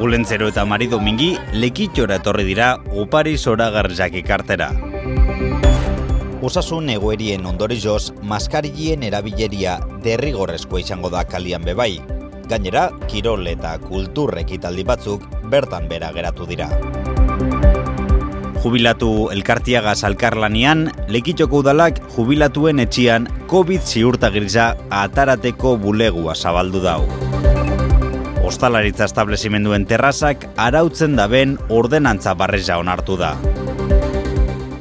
Olentzero eta Mari Domingi Lekitxora etorri dira opari zoragarriak ekartera. Osasun egoerien ondorioz, maskarillien erabileria derrigorrezkoa izango da kalian bebai. Gainera, kirol eta kultur ekitaldi batzuk bertan bera geratu dira. Jubilatu elkartiagaz elkarlanean, Lekitxoko udalak jubilatuen etxian COVID ziurtagirza atarateko bulegua zabaldu dau. Ostalaritza establezimenduen terrazak arautzen daben ordenantza barreza onartu da.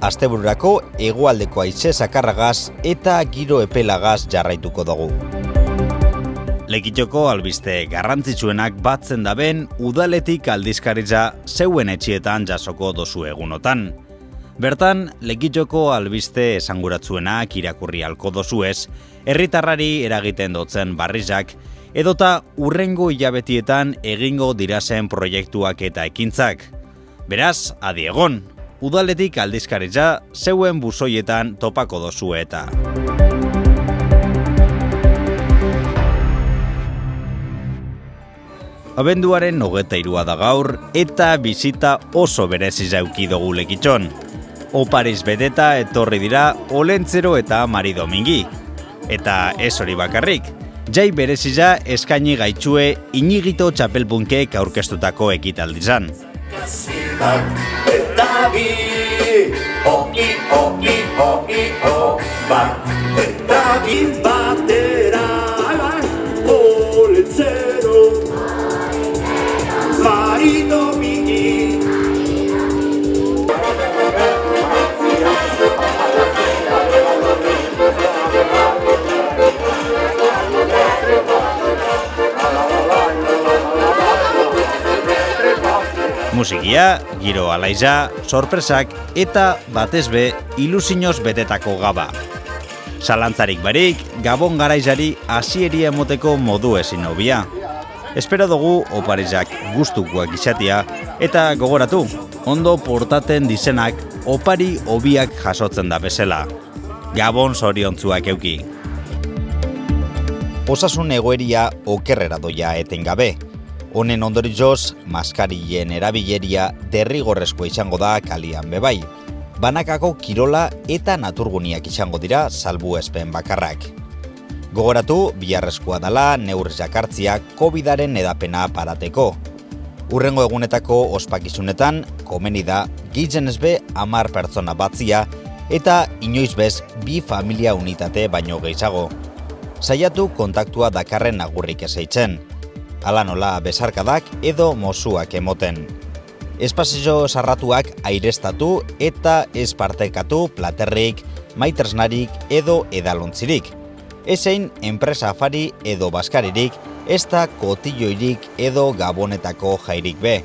Astebururako hegoaldeko haize zakarragaz eta giro epelagaz jarraituko dugu. Lekitxoko albiste garrantzitsuenak batzen daben udaletik aldizkaritza zeuen etxietan jasoko dozu egunotan. Bertan, Lekitxoko albiste esanguratzuenak irakurri halko dozuez, herritarrari eragiten dotzen barrizak, edota urrengo hilabetietan egingo dirazen proiektuak eta ekintzak. Beraz, adi egon, udaletik aldizkaritza zeuen buzoietan topako dozue eta. Abenduaren 23 da gaur eta bizita oso berezi zauki dugu Lekitxon. Opariz beteta etorri dira Olentzero eta Mari Domingi. Eta ez hori bakarrik, jai bereziza eskaini gaitxue Inigito txapelpunkek aurkeztutako ekitaldizan. Eta bi, eta bi batera, Olentzero, Mari Domingi. Musikia, giro alaiza, sorpresak eta batez be ilusinoz betetako gaba. Zalantzarik barik, Gabon garaizari hasieria emoteko modu ezin hobia. Espero dugu oparizak gustukoak izatea eta gogoratu, ondo portaten dizenak opari hobiak jasotzen da bezala. Gabon zoriontzuak euki. Osasun egoeria okerrera doia etengabe. Honen ondorioz, maskarillen erabileria derrigorrezkoa izango da kalian bebai. Banakako kirola eta naturguniak izango dira salbuespen bakarrak. Gogoratu, biharrezkoa dela neurriak hartzia COVID-aren edapena parateko. Urrengo egunetako ospakizunetan, komeni da gehienez be 10 pertsona batzia eta inoiz bez 2 familia unitate baino gehiago. Saiatu kontaktua dakarren agurrik ezeitzen. Hala nola besarkadak edo mozuak emoten. Espazio sarratuak aireztatu eta ez partekatu platerrik, maitresnarik edo edalontzirik. Ezein enpresa afari edo baskaririk, ez da kotilloirik edo gabonetako jairik be.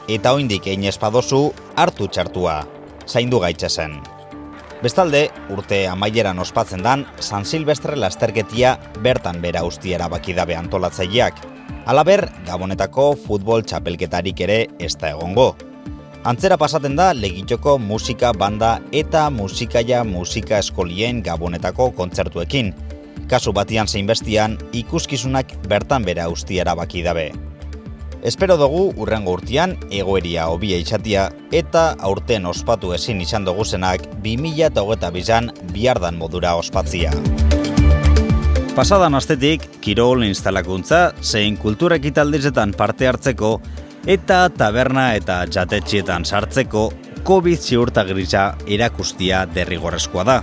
Eta oindik egin espadozu hartu txartua, zaindu gaitzezen. Bestalde, urte amaieran ospatzen dan San Silvestre lasterketia bertan bera ustiera bakidabe antolatzaileak. Halaber, Gabonetako futbol txapelketarik ere ez da egongo. Antzera pasaten da Lekitxoko musika banda eta musikaia musika eskolien Gabonetako kontzertuekin. Kasu batian zein bestian, ikuskizunak bertan bera ustiera bakidabe. Espero dugu urrengo urtean egoeria hobia izatia eta aurten ospatu ezin izan duguzenak 2022an bihardan modura ospatzia. Pasadan astetik, kirol instalakuntza zein kultura ekitaldizetan parte hartzeko eta taberna eta jatetxietan sartzeko COVID ziurtagirza erakustia derrigorrezkoa da.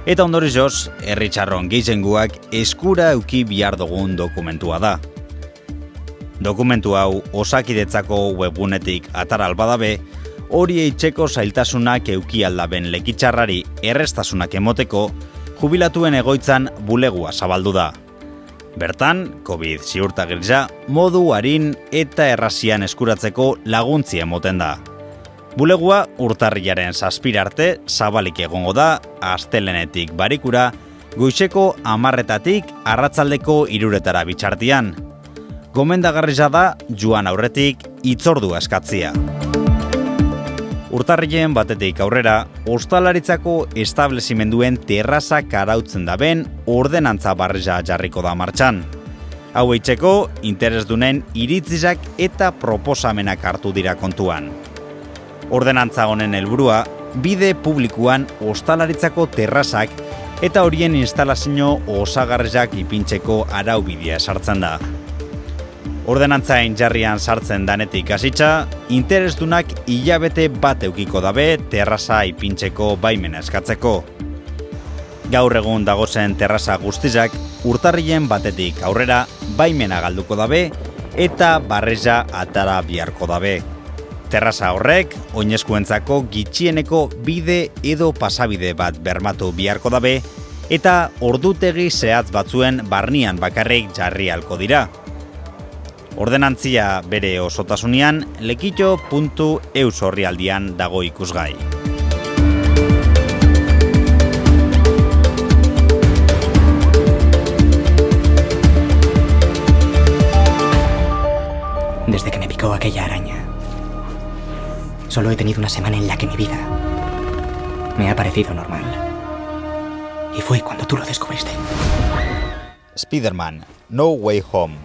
Eta ondorioz, herritxarron gehienguak eskura euki bihar dugun dokumentua da. Dokumentu hau Osakidetzako webgunetik atar albadabe, hori eitzeko zailtasunak euki aldaben Lekitxarrari errestasunak emoteko, jubilatuen egoitzan bulegua zabaldu da. Bertan, COVID ziurtagirza modu arin eta errazian eskuratzeko laguntzi emoten da. Bulegua urtarrilaren 7 arte zabalik egongo da, astelenetik barikura, goizeko 10:00 arratsaldeko 3:00 bitxartian. Gomendagarria da joan aurretik hitzordua eskatzia. Urtarrilen batetik aurrera, ostalaritzako establezimenduen terrazak arautzen daben ordenantza barreza jarriko da martxan. Hau eitzeko, interesdunen iritzizak eta proposamenak hartu dira kontuan. Ordenantza honen helburua, bide publikuan ostalaritzako terrazak eta horien instalazio osagarriak ipintzeko araubidea sartzen da. Ordenantza jarrian sartzen danetik hasitza, interesdunak hilabete bat eukiko dabe terraza ipintzeko baimena eskatzeko. Gaur egun dagozen terraza guztizak urtarrilen batetik aurrera baimena galduko dabe eta barreza atara biharko dabe. Terraza horrek, oinezkoentzako gitxieneko bide edo pasabide bat bermatu biharko dabe eta ordutegi zehatz batzuen barnian bakarrik jarri halko dira. Ordenantzia bere osotasunean lekitxo.eus orrialdian dago ikusgai. Desde que me picó aquella araña, solo he tenido una semana en la que mi vida me ha parecido normal. Y fue cuando tú lo descubriste. Spider-Man, No Way Home.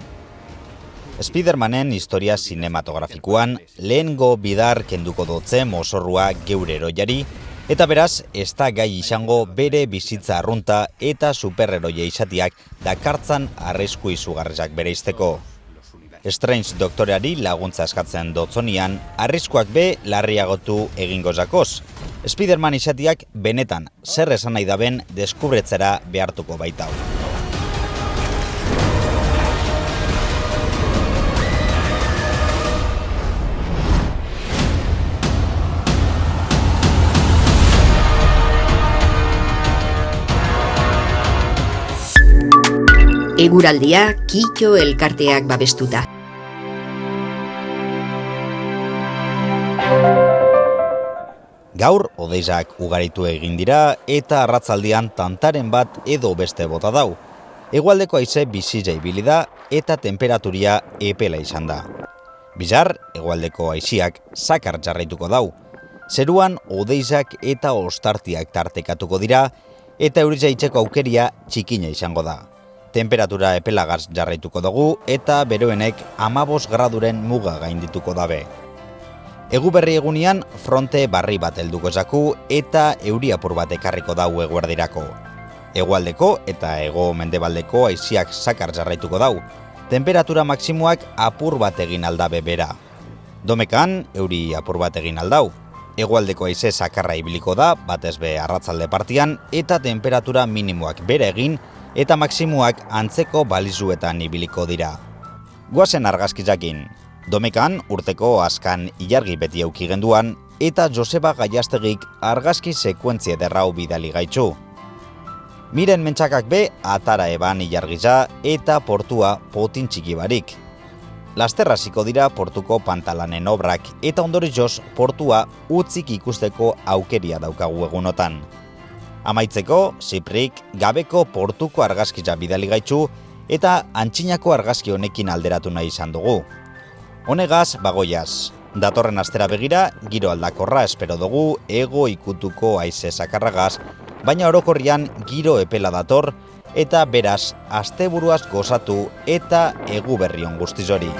Spider-Manen historia sinematografikoan lehengo bidar kenduko dotze mozorrua geure eroiari, eta beraz, ez da gai izango bere bizitza arrunta eta superheroia izatiak dakartzan arrisku izugarrizak bereizteko. Strange doktoreari laguntza eskatzen dotzonian, arriskuak be larriagotu egingo zakoz. Spider-Man izatiak benetan zer esan nahi daben deskubretzera behartuko baitau. Eguraldia Kitxo elkarteak babestuta. Gaur, odeizak ugaritu egin dira eta arratzaldian tantaren bat edo beste bota dau. Hegoaldeko haize bizia ibili da eta temperaturia epela izan da. Bizar, hegoaldeko haiziak zakar jarraituko dau. Zeruan, odeizak eta ostartiak tartekatuko dira eta euriza itzeko aukeria txikina izango da. Temperatura epelagaz jarraituko dugu eta beroenek 15 graduren muga gaindituko dabe. Egu berri egunean fronte barri bat helduko zaku eta euri apur bat ekarriko dau eguerdirako. Hegoaldeko eta hego mendebaldeko haiziak zakar jarraituko dau. Temperatura maksimuak apur bat egin aldabe bera. Domekan euri apur bat egin aldau. Hegoaldeko haize zakarra ibiliko da, batez be arratzalde partian, eta temperatura minimoak bere egin eta maksimuak antzeko balizuetan ibiliko dira. Goazen argazkizakin. Domekan urteko askan ilargi beti auki genduan eta Joseba Gaiastegik argazki sekuentzia derrau bidali gaitxu. Miren mentxakak be atara eban ilargiza eta portua potin txiki barik. Lasterraziko dira portuko pantalanen obrak eta ondorioz portua utzik ikusteko aukeria daukagu egunotan. Amaitzeko, Ziprik gabeko portuko argazkiza bidali gaitxu eta antxinako argazki honekin alderatu nahi izan dugu. Honegaz, bagoiaz. Datorren astera begira, giro aldakorra espero dugu ego ikutuko haize zakarragaz, baina orokorrian giro epela dator eta beraz, asteburuaz gozatu eta egu berrion guztiz hori.